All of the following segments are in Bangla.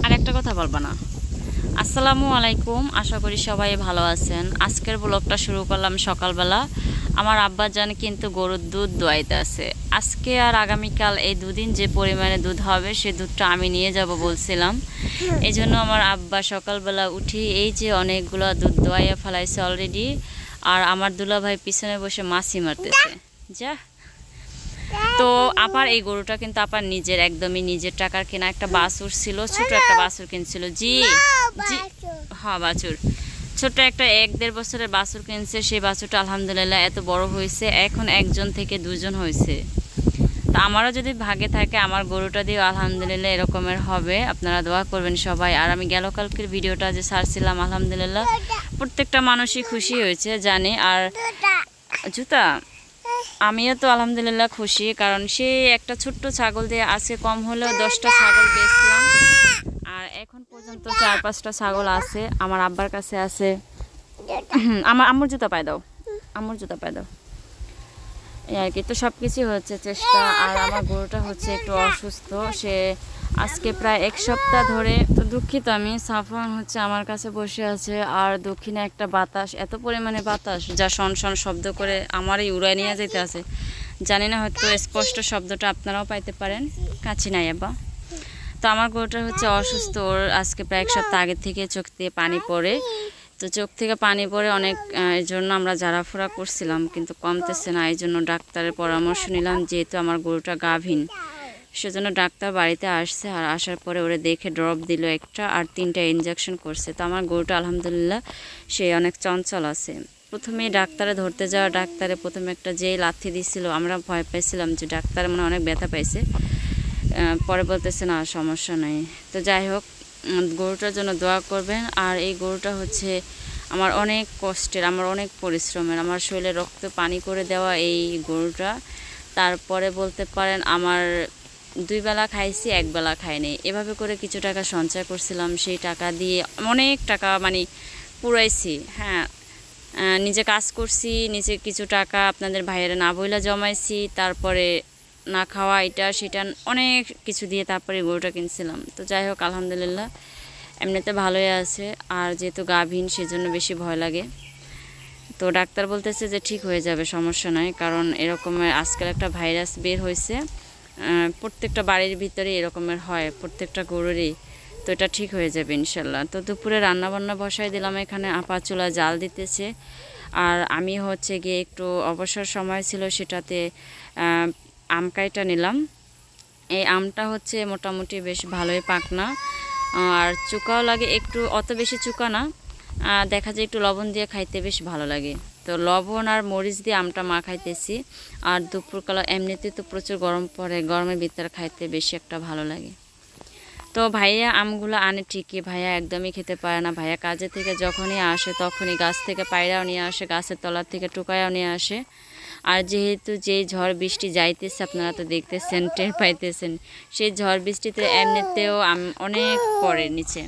আর একটা কথা বলবা না? আসসালামু আলাইকুম, আশা করি সবাই ভালো আছেন। আজকের ব্লগটা শুরু করলাম সকালবেলা। আমার আব্বাজান কিন্তু গরুর দুধ দোয়াইতে আছে। আজকে আর আগামীকাল এই দুদিন যে পরিমাণে দুধ হবে সে দুধটা আমি নিয়ে যাব বলছিলাম। এই জন্য আমার আব্বা সকালবেলা উঠি এই যে অনেকগুলো দুধ দোয়াইয়া ফেলাইছে অলরেডি। আর আমার দুলাভাই পিছনে বসে মাছি মারতেছে। যা, তো আপার এই গরুটা কিন্তু আপার নিজের, একদমই নিজের টাকার কেনা একটা বাছুর ছিল, ছোট একটা বাছুর কিনছিল। জি জি, হ্যাঁ বাছুর, ছোট একটা 1-1.5 বছরের বাছুর কিনছে। সেই বাছুরটা আলহামদুলিল্লাহ এত বড় হয়েছে, এখন একজন থেকে দুজন হয়েছে। তা আমারও যদি ভাগে থাকে আমার গরুটা দিয়েও আলহামদুলিল্লাহ এরকমের হবে। আপনারা দোয়া করবেন সবাই। আর আমি গেল কালকের ভিডিওটা যে ছাড়ছিলাম আলহামদুলিল্লাহ প্রত্যেকটা মানুষই খুশি হয়েছে জানি। আর জুতা, আমিও তো আলহামদুলিল্লাহ খুশি, কারণ সে একটা ছোট্ট ছাগল দিয়ে আজকে কম হলেও 10টা ছাগল বেচলাম। আর এখন পর্যন্ত 4-5টা ছাগল আছে আমার আব্বার কাছে আছে। আমার আম্মুর জুতা পায় দাও, আম্মুর জুতা পায় দাও, এই আর কি। তো সব কিছুই হচ্ছে চেষ্টা। আর আমার গরুটা হচ্ছে একটু অসুস্থ, সে আজকে প্রায় 1 সপ্তাহ ধরে। তো দুঃখিত আমি, সাফওয়ান হচ্ছে আমার কাছে বসে আছে। আর দক্ষিণে একটা বাতাস, এত পরিমাণে বাতাস যা শন শন শব্দ করে আমারই উড়ায় নিয়ে যেতে আছে। জানি না হয়তো স্পষ্ট শব্দটা আপনারাও পাইতে পারেন। কাছি নাই আব্বা। তো আমার গরুটা হচ্ছে অসুস্থ, ওর আজকে প্রায় 1 সপ্তাহ আগে থেকে চোখ দিয়ে পানি পড়ে। তো চোখ থেকে পানি পড়ে অনেক, এই জন্য আমরা জারাফোড়া করছিলাম কিন্তু কমতেছে না। এই জন্য ডাক্তারের পরামর্শ নিলাম, যেহেতু আমার গরুটা গাভীন, সেজন্য ডাক্তার বাড়িতে আসছে। আর আসার পরে ওরে দেখে ড্রপ দিল একটা, আর 3টা ইঞ্জেকশন করছে। তো আমার গরুটা আলহামদুলিল্লাহ সে অনেক চঞ্চল আছে। প্রথমে ডাক্তারে ধরতে যাওয়া, ডাক্তারে প্রথমে একটা যেই লাথি দিছিল আমরা ভয় পাইছিলাম যে ডাক্তার মানে অনেক ব্যথা পাইছে। পরে বলতেছে না সমস্যা নেই। তো যাই হোক, গরুটার জন্য দোয়া করবেন। আর এই গরুটা হচ্ছে আমার অনেক কষ্টের, আমার অনেক পরিশ্রমের, আমার শরীরে রক্ত পানি করে দেওয়া এই গরুটা। তারপরে বলতে পারেন আমার 2 বেলা খাইছি, 1 বেলা খাইনি। এভাবে করে কিছু টাকা সঞ্চয় করছিলাম, সেই টাকা দিয়ে অনেক টাকা মানে পুরাইছি। হ্যাঁ, নিজে কাজ করছি, নিজে কিছু টাকা আপনাদের ভাইয়েরা না বইলা জমাইছি, তারপরে না খাওয়া এটা সেটা অনেক কিছু দিয়ে তারপরে গরুটা কিনছিলাম। তো যাই হোক আলহামদুলিল্লাহ এমনিতে ভালোই আছে। আর যেহেতু গাভীন সেজন্য বেশি ভয় লাগে। তো ডাক্তার বলতেছে যে ঠিক হয়ে যাবে, সমস্যা নয়। কারণ এরকমের আজকাল একটা ভাইরাস বের হয়েছে, প্রত্যেকটা বাড়ির ভিতরে এরকমের হয়, প্রত্যেকটা গরুরই। তো এটা ঠিক হয়ে যাবে ইনশাল্লাহ। তো দুপুরে রান্নাবান্না বসাই দিলাম, এখানে আপা চুলা জাল দিতেছে। আর আমি হচ্ছে গিয়ে একটু অবসর সময় ছিল, সেটাতে আম কাইটা নিলাম। এই আমটা হচ্ছে মোটামুটি বেশ ভালোই পাকনা, আর চুকাও লাগে একটু, অত বেশি চুকা না। দেখা যায় একটু লবণ দিয়ে খাইতে বেশ ভালো লাগে। তো লবণ আর মরিচ দিয়ে আমটা মাখাইতেছি। আর দুপুরবেলা এমনিতেই তো প্রচুর গরম পড়ে, গরমের ভিতরে খাইতে বেশি একটা ভালো লাগে। তো ভাইয়া আমগুলো আনে ঠিকই, ভাইয়া একদমই খেতে পারে না। ভাইয়া কাজে থেকে যখনই আসে তখনই গাছ থেকে পায়রাও নিয়ে আসে, গাছের তলার থেকে টুকায়াও নিয়ে আসে। আর যেহেতু যেই ঝড় বৃষ্টি যাইতেছে আপনারা তো দেখতেছেন, টের পাইতেছেন, সেই ঝড় বৃষ্টিতে এমনিতেও আম অনেক পড়ে নিচে,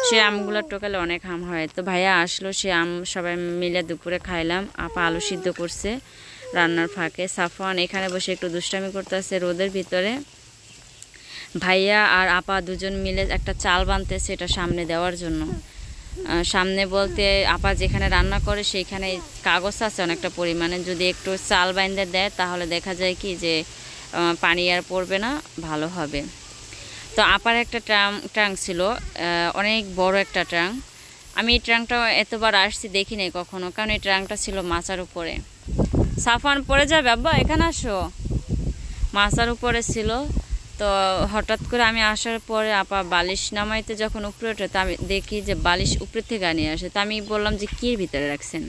সে আমগুলো টোকালে অনেক আম হয়। তো ভাইয়া আসলো, সে আম সবাই মিলে দুপুরে খাইলাম। আপা আলু সিদ্ধ করছে রান্নার ফাঁকে। সাফওয়ান এখানে বসে একটু দুষ্টামি করতেছে রোদের ভিতরে। ভাইয়া আর আপা দুজন মিলে একটা চাল বানতেছে এটা সামনে দেওয়ার জন্য। সামনে বলতে আপা যেখানে রান্না করে সেইখানে কাগজ আছে অনেকটা পরিমাণে, যদি একটু চাল বাইন্দে দেয় তাহলে দেখা যায় কি যে পানি আর পড়বে না, ভালো হবে। তো আপার একটা ট্রাং ছিল, অনেক বড় একটা ট্রাং। আমি এই ট্রাংটা এতবার আসছি দেখি নাই কখনো, কারণ এই ট্রাংটা ছিল মাচার উপরে। সাফান পড়ে যাবে আব্বা, এখানে আসো। মাচার উপরে ছিল। তো হঠাৎ করে আমি আসার পরে আপা বালিশ নামাইতে যখন উপরে ওঠে, তো আমি দেখি যে বালিশ উপরে থেকে নিয়ে আসে। তো আমি বললাম যে কির ভিতরে রাখছেন?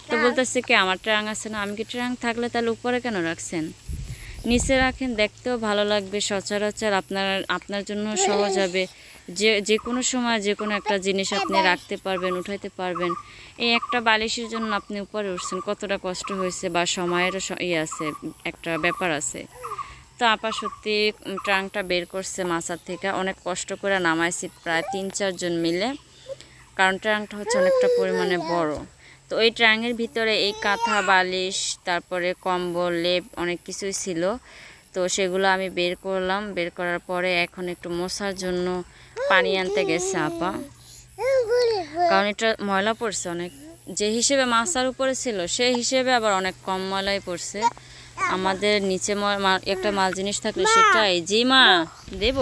তো বলতেছে কি আমার ট্রাং আছে না। আমি কি ট্রাং থাকলে তাহলে উপরে কেন রাখছেন? নিচে রাখেন, দেখতেও ভালো লাগবে, সচরাচর আপনার জন্য সহজ হবে। যে কোনো সময় যে কোনো একটা জিনিস আপনি রাখতে পারবেন, উঠাইতে পারবেন। এই একটা বালিশের জন্য আপনি উপরে উঠছেন, কতটা কষ্ট হয়েছে বা সময়েরও আছে, একটা ব্যাপার আছে। তো আপা সত্যি ট্রাংটা বের করছে মাচার থেকে, অনেক কষ্ট করে নামাইছি প্রায় 3-4 জন মিলে, কারণ ট্রাংটা হচ্ছে অনেকটা পরিমাণে বড়। তো ওই ট্রাঙের ভিতরে এই কাঁথা বালিশ তারপরে কম্বল লেপ অনেক কিছুই ছিল। তো সেগুলো আমি বের করলাম, বের করার পরে এখন একটু মশার জন্য পানি আনতে গেছে আপা, কারণ এটা ময়লা পড়ছে অনেক। যে হিসেবে মাছার উপরে ছিল সেই হিসেবে আবার অনেক কম ময়লাই পড়ছে। আমাদের নিচে একটা মাল জিনিস থাকলে সেটাই, জি মা দেব,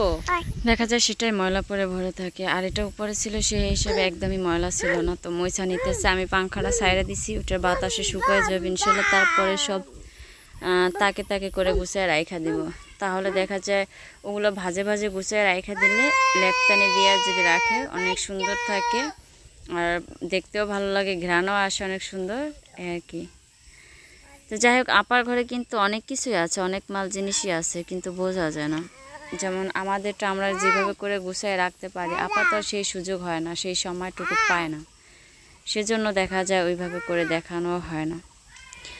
দেখা যায় সেটাই ময়লা পরে ভরে থাকে। আর এটা উপরে ছিল সেই হিসেবে একদমই ময়লা ছিল না। তো মইছা নিতেছে, আমি পাংখাটা সাইডে দিছি, ওটার বাতাসে শুকায় যাবে ইনশাল্লাহ। তারপরে সব তাকে তাকে করে গুছায় রাইখা দিব। তাহলে দেখা যায় ওগুলো ভাজে ভাজে গুছায় রাইখা দিলে লেপটানি দিয়ে যদি রাখে অনেক সুন্দর থাকে, আর দেখতেও ভালো লাগে, ঘ্রাণও আসে অনেক সুন্দর আর কি। তো যাই হোক, আপার ঘরে কিন্তু অনেক কিছুই আছে, অনেক মাল জিনিসই আছে, কিন্তু বোঝা যায় না। যেমন আমাদেরটা আমরা যেভাবে করে গুছায় রাখতে পারি, আপা তো সেই সুযোগ হয় না, সেই সময়টুকু পায় না, সেজন্য দেখা যায় ওইভাবে করে দেখানো হয় না।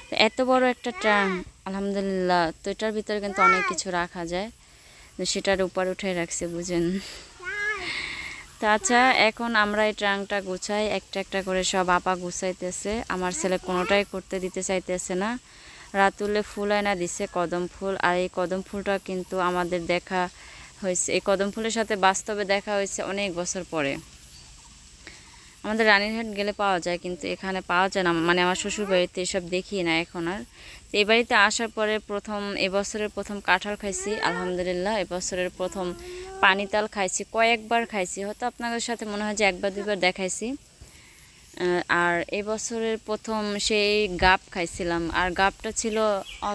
তো এত বড় একটা ট্রাঙ্ক আলহামদুলিল্লাহ, তো এটার ভিতরে কিন্তু অনেক কিছু রাখা যায়, তো সেটার উপর উঠে রাখছে বুঝেন। তো আচ্ছা, এখন আমরা এই ট্রাঙ্কটা গুছাই, একটা একটা করে সব আপা গুছাইতেছে। আমার ছেলে কোনোটাই করতে দিতে চাইতেছে না। রাতুলে ফুল আয়না দিছে, কদম ফুল। আর এই কদম ফুলটা কিন্তু আমাদের দেখা হয়েছে, এই কদম ফুলের সাথে বাস্তবে দেখা হয়েছে অনেক বছর পরে। আমাদের রানীরহাট গেলে পাওয়া যায়, কিন্তু এখানে পাওয়া যায় না, মানে আমার শ্বশুর বাড়িতে এসব দেখি না এখন আর। তো এই বাড়িতে আসার পরে এবছরের প্রথম কাঁঠাল খাইছি আলহামদুলিল্লাহ, এবছরের প্রথম পানিতাল খাইছি, কয়েকবার খাইছি, হয়তো আপনাদের সাথে মনে হয় যে একবার দুইবার দেখাইছি। আর এবছরের প্রথম সেই গাব খাইছিলাম, আর গাবটা ছিল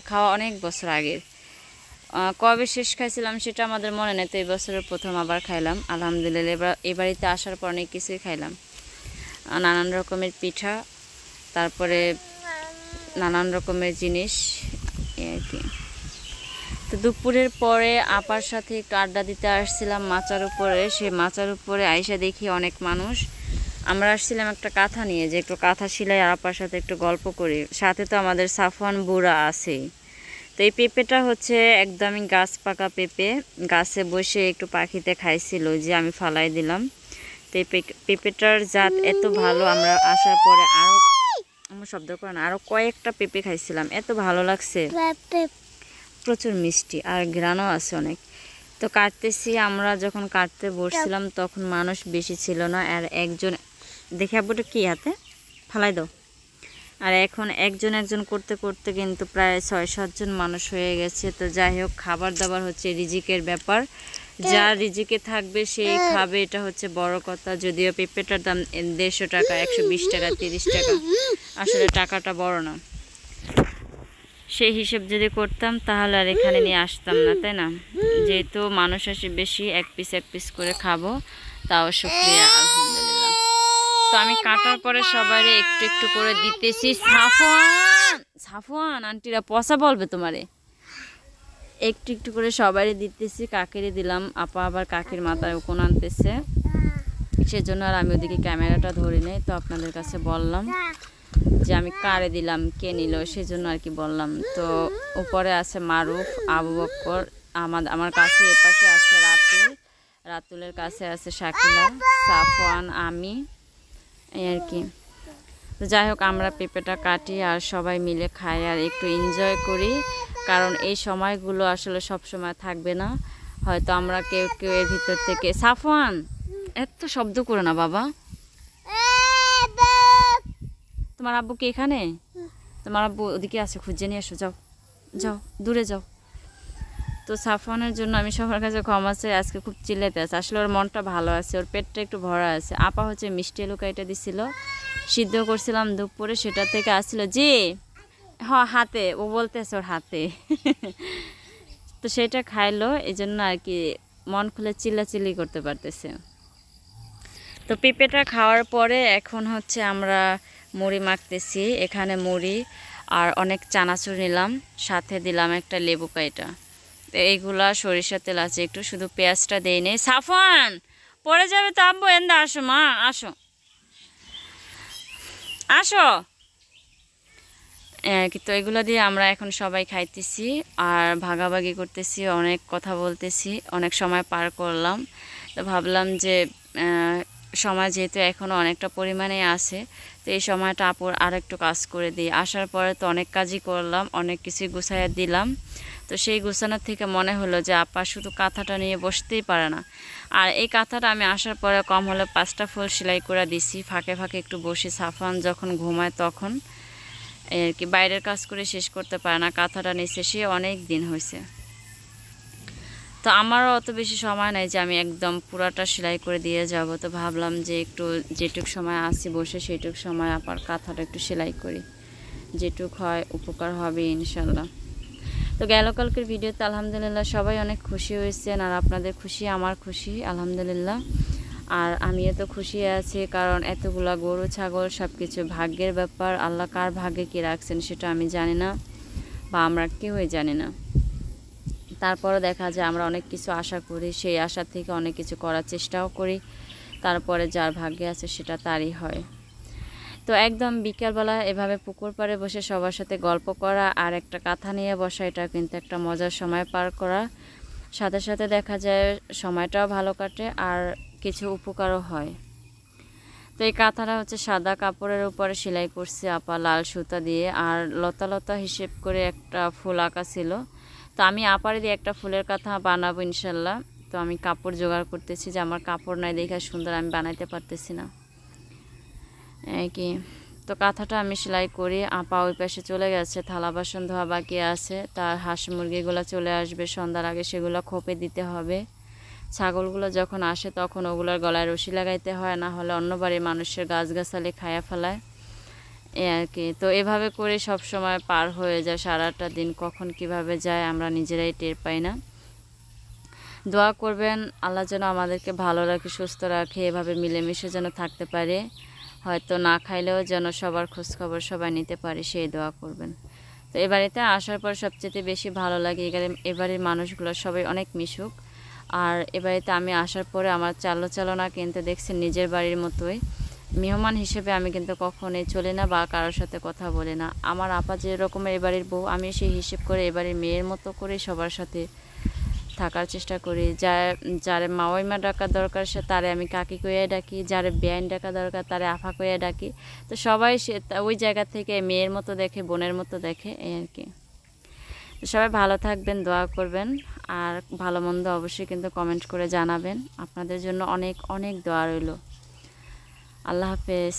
খাওয়া অনেক বছর আগের, কবে শেষ খাইছিলাম সেটা আমাদের মনে নেই। তো এবছরের প্রথম আবার খাইলাম আলহামদুলিল্লাহ। এই বাড়িতে আসার পর অনেক কিছুই খাইলাম, নানান রকমের পিঠা, তারপরে নানান রকমের জিনিস আর কি। তো দুপুরের পরে আপার সাথে একটু আড্ডা দিতে আসছিলাম মাচার উপরে। সেই মাচার উপরে আইসা দেখি অনেক মানুষ। আমরা আসছিলাম একটা কাঁথা নিয়ে, যে একটু কাঁথা সেলাই আর আপার সাথে একটু গল্প করি। সাথে তো আমাদের সাফওয়ান বুড়া আছেই। তো এই পেঁপেটা হচ্ছে একদমই গাছ পাকা পেঁপে, গাছে বসে একটু পাখিতে খাইছিল, যে আমি ফালাই দিলাম। তো এই পেঁপেটার জাত এত ভালো, আমরা আসার পরে আরও, আমার শব্দ করে না, আরও কয়েকটা পেঁপে খাইছিলাম, এত ভালো লাগছে, প্রচুর মিষ্টি আর ঘ্রাণও আছে অনেক। তো কাটতেছি, আমরা যখন কাটতে বসছিলাম তখন মানুষ বেশি ছিল না। আর একজন দেখে আব্বুটা কি হাতে ফালাই দাও, আর এখন একজন একজন করতে করতে কিন্তু প্রায় 6-7 জন মানুষ হয়ে গেছে। তো যাই হোক, খাবার দাবার হচ্ছে রিজিকের ব্যাপার, যা রিজিকে থাকবে সেই খাবে, এটা হচ্ছে বড় কথা। যদিও পেঁপেটার দাম 150 টাকা, 120 টাকা, 30 টাকা, আসলে টাকাটা বড় না। সেই হিসেব যদি করতাম তাহলে আর এখানে নিয়ে আসতাম না, তাই না? যেহেতু মানুষ আসে বেশি, এক পিস করে খাবো, তাও শুকরিয়া আলহামদুলিল্লাহ। তো আমি কাটার পরে সবাই একটু একটু করে দিতেছি। সাফওয়ান আন্টিরা পচা বলবে তোমারে, একটু একটু করে সবাই দিতেছি। কাকিরে দিলাম, আপা আবার কাকির মাথায় উকুন আনতেছে, সেজন্য আর আমি ওদিকে ক্যামেরাটা ধরে নেই। তো আপনাদের কাছে বললাম যে আমি কারে দিলাম, কে নিল, সেজন্য আর কি বললাম। তো উপরে আছে মারুফ, আবু বক্কর, আমার কাছে এপাশে আছে রাতুলের কাছে আছে শাকিলা, সাফওয়ান, আমি, এই আর কি। তো যাই হোক, আমরা পেঁপেটা কাটি আর সবাই মিলে খাই আর একটু এনজয় করি, কারণ এই সময়গুলো আসলে সব সময় থাকবে না। হয়তো আমরা কেউ কেউ এর ভিতর থেকে, সাফওয়ান এত শব্দ করে না বাবা, তোমার আব্বু কি এখানে? তোমার আব্বু ওদিকে আছে, খুঁজে নিয়ে এসো, যাও যাও, দূরে যাও। তো সাফওয়ানের জন্য আমি সবার কাছে ক্ষমা চাই, আজকে খুব চিল্লাতে আছে। আসলে ওর মনটা ভালো আছে, ওর পেটটা একটু ভরা আছে। আপা হচ্ছে মিষ্টি লুকাইটা দিছিল, সিদ্ধ করছিলাম দুপুরে, সেটা থেকে আসছিল, জি হ্যাঁ হাতে, ও বলতেছে ওর হাতে। তো সেটা খাইলো, এই জন্য আর কি মন খুলে চিল্লাচিল্লি করতে পারতেছে। তো পেঁপেটা খাওয়ার পরে এখন হচ্ছে আমরা মুড়ি মাখতেছি। এখানে মুড়ি আর অনেক চানাচুর নিলাম, সাথে দিলাম একটা লেবু কাইটা। তো এইগুলা সরিষার তেল আছে একটু, শুধু পেঁয়াজটা দেই নেই। সাফওয়ান পড়ে যাবে তো আব্বু, এন্দা আসো মা, আসো আসো তো এগুলো দিয়ে আমরা এখন সবাই খাইতেছি আর ভাগাভাগি করতেছি, অনেক কথা বলতেছি, অনেক সময় পার করলাম। তো ভাবলাম যে সময় যেহেতু এখনও অনেকটা পরিমাণে আছে, তো এই সময়টা আপুর আর একটু কাজ করে দিই। আসার পরে তো অনেক কাজই করলাম, অনেক কিছুই গুছাইয়া দিলাম। তো সেই গুছানোর থেকে মনে হলো যে আপা শুধু কাঁথাটা নিয়ে বসতেই পারে না। আর এই কাঁথাটা আমি আসার পরে কম হলে 5টা ফুল সেলাই করে দিছি। ফাঁকে ফাঁকে একটু বসে সাফান যখন ঘুমায় তখন আর কি বাইরের কাজ করে শেষ করতে পারে না, কাঁথাটা নিচে সে অনেক দিন হয়েছে। তো আমারও অত বেশি সময় নাই যে আমি একদম পুরাটা সেলাই করে দিয়ে যাব। তো ভাবলাম যে একটু যেটুক সময় আসি বসে সেইটুক সময় আবার কাঁথাটা একটু সেলাই করি, যেটুক হয় উপকার হবে ইনশাল্লাহ। তো গেল কালকের ভিডিওতে আলহামদুলিল্লাহ সবাই অনেক খুশি হয়েছেন, আর আপনাদের খুশি আমার খুশি আলহামদুলিল্লাহ। আর আমিও তো খুশি আছি, কারণ এতগুলা গরু ছাগল সব কিছু ভাগ্যের ব্যাপার। আল্লাহ কার ভাগ্যে কী রাখছেন সেটা আমি জানি না, বা আমরা কেউই জানি না। তারপরও দেখা যায় আমরা অনেক কিছু আশা করি, সেই আশা থেকে অনেক কিছু করার চেষ্টাও করি, তারপরে যার ভাগ্যে আছে সেটা তারই হয়। তো একদম বিকালবেলা এভাবে পুকুর পাড়ে বসে সবার সাথে গল্প করা আর একটা কাঁথা নিয়ে বসা, এটা কিন্তু একটা মজার সময় পার করা। সাথে সাথে দেখা যায় সময়টাও ভালো কাটে আর কিছু উপকারও হয়। তো এই কাঁথাটা হচ্ছে সাদা কাপড়ের উপরে সেলাই করছে আপা লাল সুতা দিয়ে, আর লতা লতা হিসেব করে একটা ফুল আঁকা ছিল। তো আমি আপারে দিয়ে একটা ফুলের কাঁথা বানাবো ইনশাল্লাহ। তো আমি কাপড় জোগাড় করতেছি, যে আমার কাপড় নাই দেখে সুন্দর আমি বানাইতে পারতেছি না কি। তো কাঁথাটা আমি সেলাই করি, আপা ওই পাশে চলে গেছে, থালা বাসন ধোয়া বাকি আছে। তার হাঁস মুরগিগুলো চলে আসবে সন্ধ্যার আগে, সেগুলো খোপে দিতে হবে। ছাগলগুলো যখন আসে তখন ওগুলোর গলায় রশি লাগাইতে হয়, না হলে অন্য বাড়ির মানুষের গাছগাছালি খায়া ফেলায় এই আর কি। তো এভাবে করে সব সময় পার হয়ে যায়, সারাটা দিন কখন কিভাবে যায় আমরা নিজেরাই টের পাই না। দোয়া করবেন আল্লাহ যেন আমাদেরকে ভালো রাখে, সুস্থ রাখে, এভাবে মিলেমিশে যেন থাকতে পারে। হয়তো না খাইলেও যেন সবার খোঁজখবর সবাই নিতে পারে, সেই দোয়া করবেন। তো এ বাড়িতে আসার পর সবচেয়ে বেশি ভালো লাগে এবারের মানুষগুলো সবাই অনেক মিশুক। আর এ বাড়িতে আমি আসার পরে আমার চালনা কিন্তু দেখছেন নিজের বাড়ির মতোই। মেহমান হিসেবে আমি কিন্তু কখনোই চলি না বা কারোর সাথে কথা বলি না। আমার আপা যে রকমের এ বাড়ির বউ, আমি সেই হিসেব করে এবারের মেয়ের মতো করে সবার সাথে থাকার চেষ্টা করি। যারে মাওয়াইমা ডাকা দরকার সে তারে আমি কাকি কইয়া ডাকি, যারে বেআইন ডাকা দরকার তারে আফা কইয়া ডাকি। তো সবাই সে ওই জায়গা থেকে মেয়ের মতো দেখে, বোনের মতো দেখে, এই আর কি। তো সবাই ভালো থাকবেন, দোয়া করবেন, আর ভালো মন্দ অবশ্যই কিন্তু কমেন্ট করে জানাবেন। আপনাদের জন্য অনেক অনেক দোয়া রইল। আল্লাহ হাফেজ।